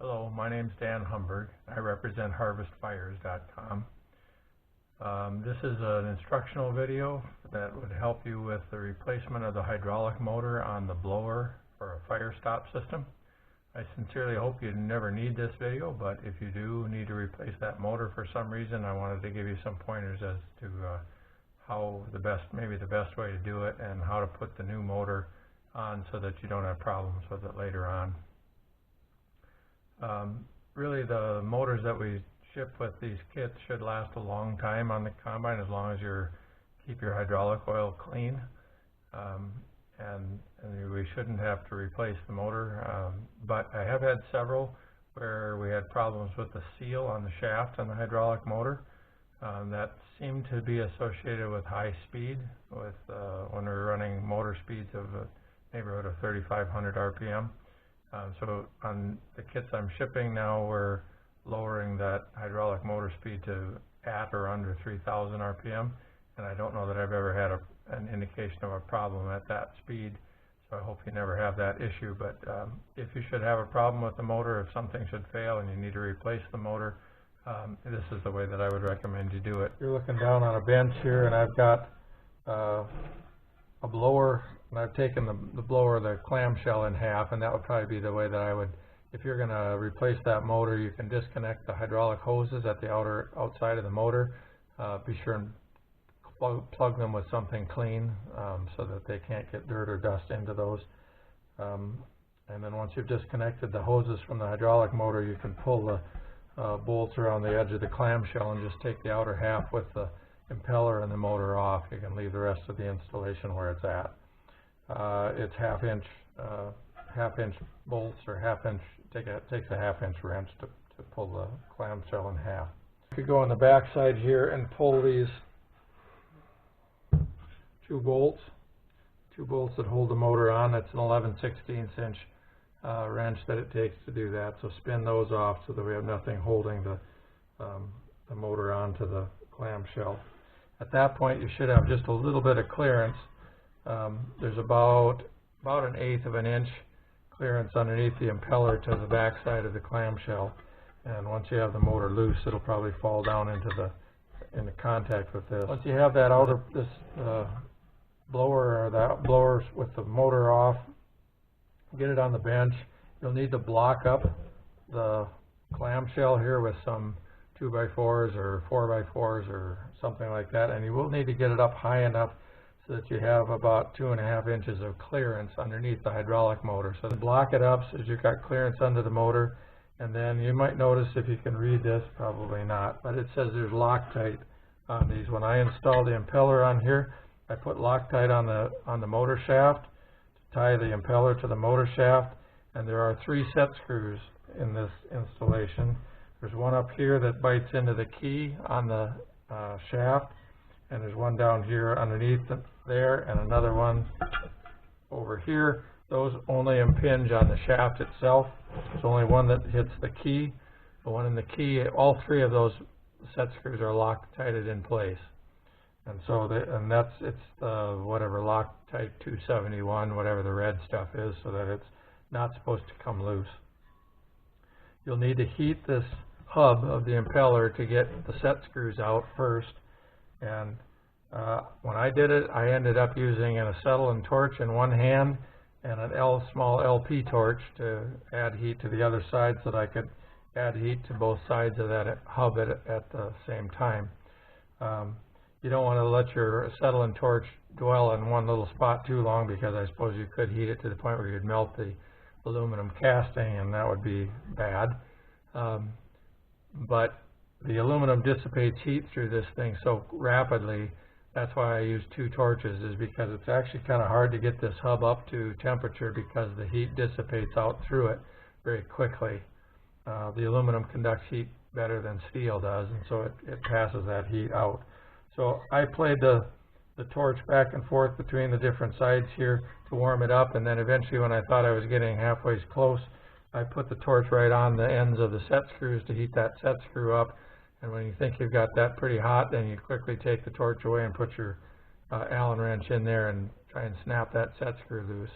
Hello, my name is Dan Humberg. I represent HarvestFires.com. This is an instructional video that would help you with the replacement of the hydraulic motor on the blower for a Firestop system. I sincerely hope you never need this video, but if you do need to replace that motor for some reason, I wanted to give you some pointers as to how maybe the best way to do it and how to put the new motor on so that you don't have problems with it later on. Really, the motors that we ship with these kits should last a long time on the combine as long as you keep your hydraulic oil clean, and we shouldn't have to replace the motor. But I have had several where we had problems with the seal on the shaft on the hydraulic motor. That seemed to be associated with high speed, with when we were running motor speeds of a neighborhood of 3,500 RPM. So on the kits I'm shipping now, we're lowering that hydraulic motor speed to at or under 3,000 RPM, and I don't know that I've ever had an indication of a problem at that speed, so I hope you never have that issue. But if you should have a problem with the motor, if something should fail and you need to replace the motor, this is the way that I would recommend you do it. You're looking down on a bench here, and I've got a blower, and I've taken the blower, the clamshell, in half, and that would probably be the way that I would, if you're going to replace that motor, you can disconnect the hydraulic hoses at the outside of the motor. Be sure and plug them with something clean so that they can't get dirt or dust into those. And then once you've disconnected the hoses from the hydraulic motor, you can pull the bolts around the edge of the clamshell and just take the outer half with the impeller and the motor off. You can leave the rest of the installation where it's at. It's half-inch bolts, or half-inch. Takes a half-inch wrench to pull the clamshell in half. You could go on the back side here and pull these two bolts that hold the motor on. That's an 11/16" wrench that it takes to do that. So spin those off so that we have nothing holding the motor onto the clamshell. At that point, you should have just a little bit of clearance. There's about 1/8 of an inch clearance underneath the impeller to the back side of the clamshell, and once you have the motor loose, it'll probably fall down into contact with this. Once you have that blower, or that blower with the motor off, get it on the bench. You'll need to block up the clamshell here with some 2x4s or 4x4s or something like that, and you will need to get it up high enough so that you have about 2.5 inches of clearance underneath the hydraulic motor. So block it up so that you've got clearance under the motor, and then you might notice, if you can read this, probably not, but it says there's Loctite on these. When I installed the impeller on here, I put Loctite on the motor shaft to tie the impeller to the motor shaft, and there are 3 set screws in this installation. There's one up here that bites into the key on the shaft, and there's one down here underneath there, and another one over here. Those only impinge on the shaft itself. There's only one that hits the key. The one in the key, all 3 of those set screws are Loctited in place. And so it's whatever, Loctite 271, whatever the red stuff is, so that it's not supposed to come loose. You'll need to heat this hub of the impeller to get the set screws out first. And when I did it, I ended up using an acetylene torch in one hand and a small LP torch to add heat to the other side, so that I could add heat to both sides of that hub at the same time. You don't want to let your acetylene torch dwell in one little spot too long, because I suppose you could heat it to the point where you'd melt the aluminum casting, and that would be bad. But the aluminum dissipates heat through this thing so rapidly. That's why I use 2 torches, is because it's actually kind of hard to get this hub up to temperature, because the heat dissipates out through it very quickly. The aluminum conducts heat better than steel does, and so it passes that heat out. So I played the torch back and forth between the different sides here to warm it up, and then eventually, when I thought I was getting halfway close, I put the torch right on the ends of the set screws to heat that set screw up. And when you think you've got that pretty hot, then you quickly take the torch away and put your Allen wrench in there and try and snap that set screw loose.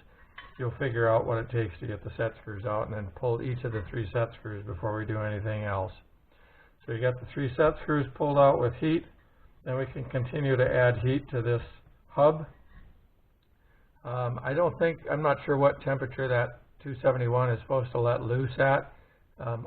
you'll figure out what it takes to get the set screws out, and then pull each of the 3 set screws before we do anything else. So you got the 3 set screws pulled out with heat. Then we can continue to add heat to this hub. I'm not sure what temperature that 271 is supposed to let loose at.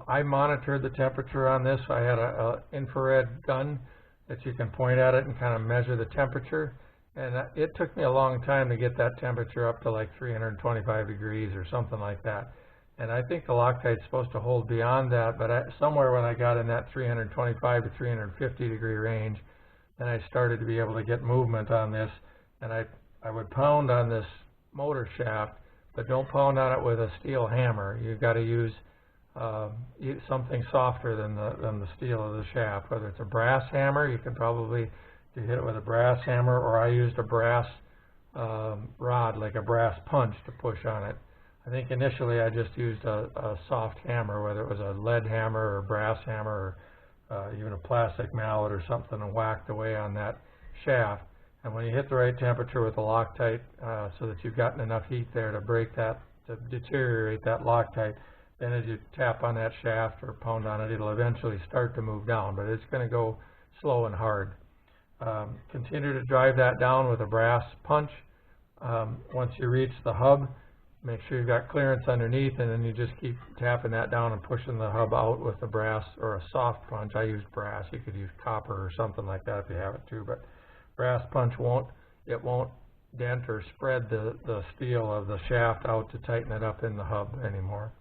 I monitored the temperature on this. I had an infrared gun that you can point at it and kind of measure the temperature. And it took me a long time to get that temperature up to like 325 degrees or something like that. And I think the Loctite's supposed to hold beyond that, but somewhere when I got in that 325 to 350 degree range, then I started to be able to get movement on this. And I would pound on this motor shaft, but don't pound on it with a steel hammer. You've got to use something softer than the steel of the shaft. Whether it's a brass hammer, you can probably hit it with a brass hammer, or I used a brass rod, like a brass punch, to push on it. I think initially I just used a soft hammer, whether it was a lead hammer or a brass hammer or even a plastic mallet or something, and whacked away on that shaft. And when you hit the right temperature with the Loctite, so that you've gotten enough heat there to break that, to deteriorate that Loctite, then as you tap on that shaft or pound on it, it'll eventually start to move down, but it's going to go slow and hard. Continue to drive that down with a brass punch. Once you reach the hub, make sure you've got clearance underneath, and then you just keep tapping that down and pushing the hub out with a brass or a soft punch. I use brass. You could use copper or something like that if you have it too, but brass punch won't dent or spread the steel of the shaft out to tighten it up in the hub anymore.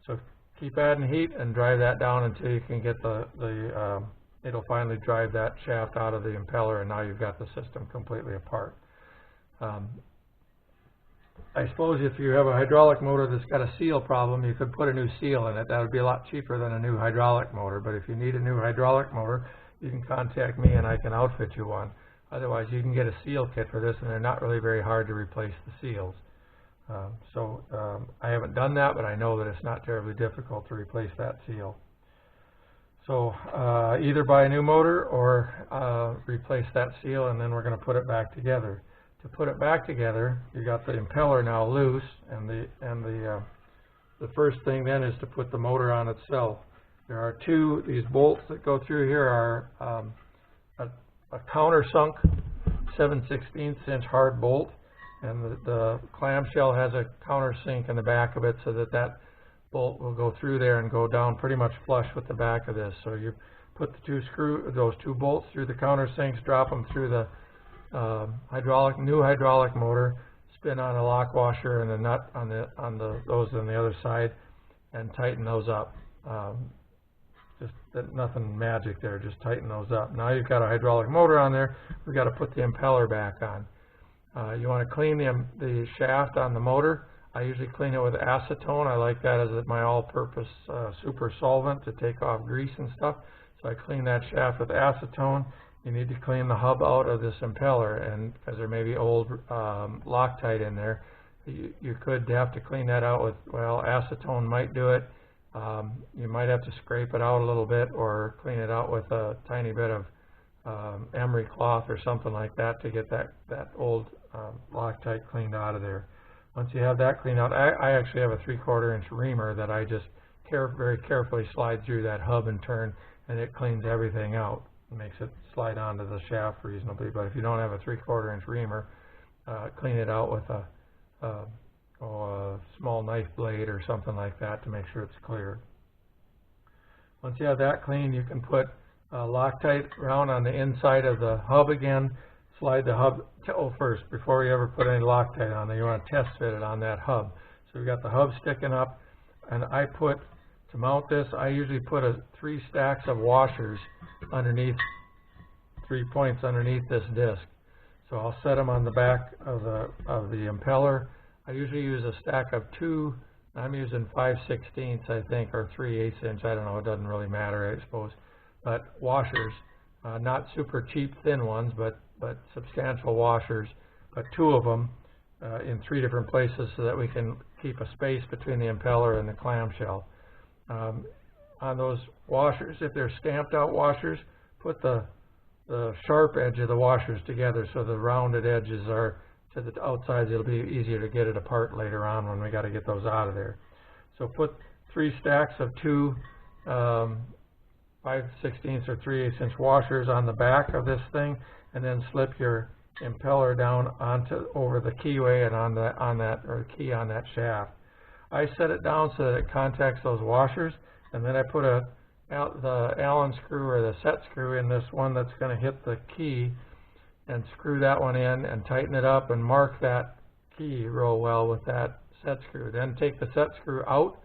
So keep adding heat and drive that down until you can get it'll finally drive that shaft out of the impeller, and now you've got the system completely apart. I suppose if you have a hydraulic motor that's got a seal problem, you could put a new seal in it. That would be a lot cheaper than a new hydraulic motor, but if you need a new hydraulic motor, you can contact me and I can outfit you one. Otherwise, you can get a seal kit for this, and they're not really very hard to replace the seals. I haven't done that, but I know that it's not terribly difficult to replace that seal. So either buy a new motor or replace that seal, and then we're going to put it back together. To put it back together, you got the impeller now loose, and the first thing then is to put the motor on itself. There are these bolts that go through here are a countersunk 7/16 inch hard bolt, and the clamshell has a countersink in the back of it, so that bolt will go through there and go down pretty much flush with the back of this. So you put those two bolts through the countersinks, drop them through the new hydraulic motor, spin on a lock washer and a nut on those on the other side, and tighten those up. Nothing magic there, just tighten those up. Now you've got a hydraulic motor on there. We've got to put the impeller back on. You want to clean the shaft on the motor. I usually clean it with acetone. I like that as my all-purpose super solvent to take off grease and stuff. So I clean that shaft with acetone. You need to clean the hub out of this impeller, and because there may be old Loctite in there, you could have to clean that out with, well, acetone might do it. You might have to scrape it out a little bit or clean it out with a tiny bit of emery cloth or something like that to get that old Loctite cleaned out of there. Once you have that cleaned out, I actually have a 3/4 inch reamer that I just very carefully slide through that hub and turn, and it cleans everything out. It makes it slide onto the shaft reasonably. But if you don't have a 3/4 inch reamer, clean it out with a small knife blade or something like that to make sure it's clear. Once you have that cleaned, you can put Loctite around on the inside of the hub again. Slide the hub first before you ever put any Loctite on there. You want to test fit it on that hub. So we've got the hub sticking up, and to mount this, I usually put 3 stacks of washers underneath, 3 points underneath this disc. So I'll set them on the back of the impeller. I usually use a stack of 2. I'm using 5/16 I think, or 3/8 inch. I don't know. It doesn't really matter, I suppose. But washers, not super cheap thin ones, but substantial washers. But 2 of them in 3 different places so that we can keep a space between the impeller and the clamshell. On those washers, if they're stamped out washers, put the sharp edge of the washers together so the rounded edges are to the outsides, it'll be easier to get it apart later on when we got to get those out of there. So put 3 stacks of 2 5/16 or 3/8 inch washers on the back of this thing, and then slip your impeller down over the keyway and on that key on that shaft. I set it down so that it contacts those washers, and then I put the Allen screw or the set screw in this one that's going to hit the key, and screw that one in and tighten it up and mark that key real well with that set screw. Then take the set screw out,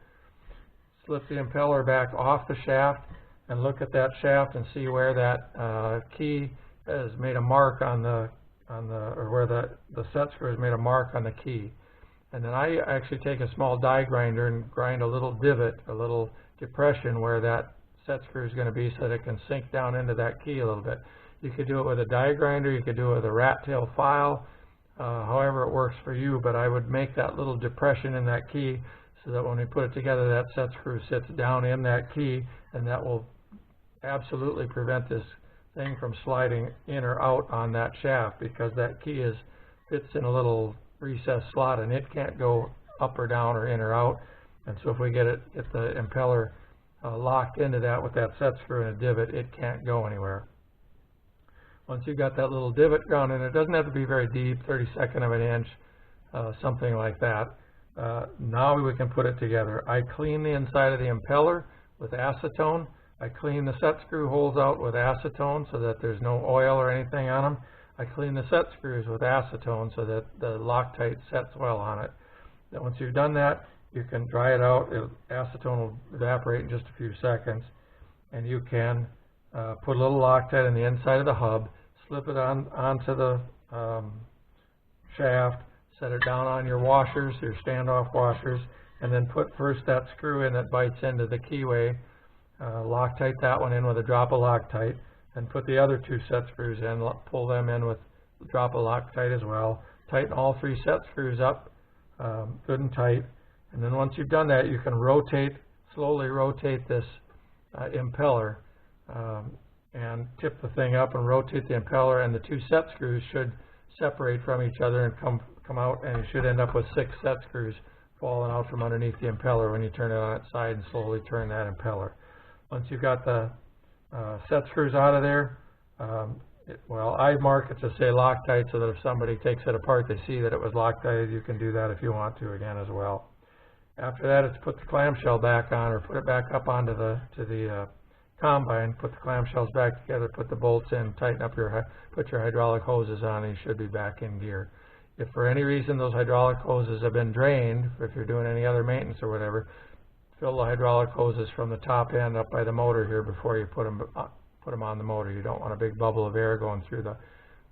slip the impeller back off the shaft, and look at that shaft and see where that key has made a mark or where the set screw has made a mark on the key. And then I actually take a small die grinder and grind a little divot, a little depression where that set screw is going to be, so that it can sink down into that key a little bit. You could do it with a die grinder, you could do it with a rat tail file, however it works for you, but I would make that little depression in that key so that when we put it together, that set screw sits down in that key, and that will absolutely prevent this thing from sliding in or out on that shaft, because that key fits in a little recessed slot and it can't go up or down or in or out. And so if we get the impeller locked into that with that set screw and a divot, it can't go anywhere. Once you've got that little divot ground in, it doesn't have to be very deep, 32nd of an inch, something like that. Now we can put it together. I clean the inside of the impeller with acetone. I clean the set screw holes out with acetone so that there's no oil or anything on them. I clean the set screws with acetone so that the Loctite sets well on it. Then once you've done that, you can dry it out. Acetone will evaporate in just a few seconds, and you can put a little Loctite in the inside of the hub, slip it onto the shaft, set it down on your washers, your standoff washers, and then put first that screw in that bites into the keyway. Loctite that one in with a drop of Loctite, and put the other 2 set screws in, pull them in with a drop of Loctite as well. Tighten all 3 set screws up good and tight, and then once you've done that, you can slowly rotate this impeller and tip the thing up and rotate the impeller, and the 2 set screws should separate from each other and come out, and you should end up with 6 set screws falling out from underneath the impeller when you turn it on its side and slowly turn that impeller. Once you've got the set screws out of there, well, I mark it to say Loctite so that if somebody takes it apart, they see that it was Loctite. You can do that if you want to again as well. After that, it's put the clamshell back on, or put it back up onto the combine, put the clamshells back together, put the bolts in, tighten up put your hydraulic hoses on, and you should be back in gear. If for any reason those hydraulic hoses have been drained, if you're doing any other maintenance or whatever, fill the hydraulic hoses from the top end up by the motor here before you put them on the motor. You don't want a big bubble of air going through the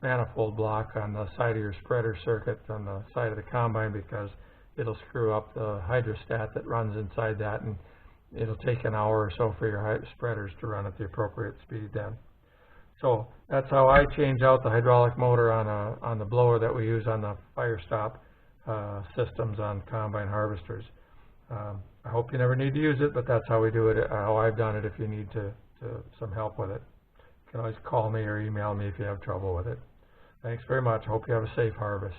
manifold block on the side of your spreader circuit on the side of the combine, because it'll screw up the hydrostat that runs inside that, and it'll take an hour or so for your spreaders to run at the appropriate speed then. So that's how I change out the hydraulic motor on the blower that we use on the Firestop systems on combine harvesters. I hope you never need to use it, but that's how we do it, how I've done it if you need some help with it. You can always call me or email me if you have trouble with it. Thanks very much. I hope you have a safe harvest.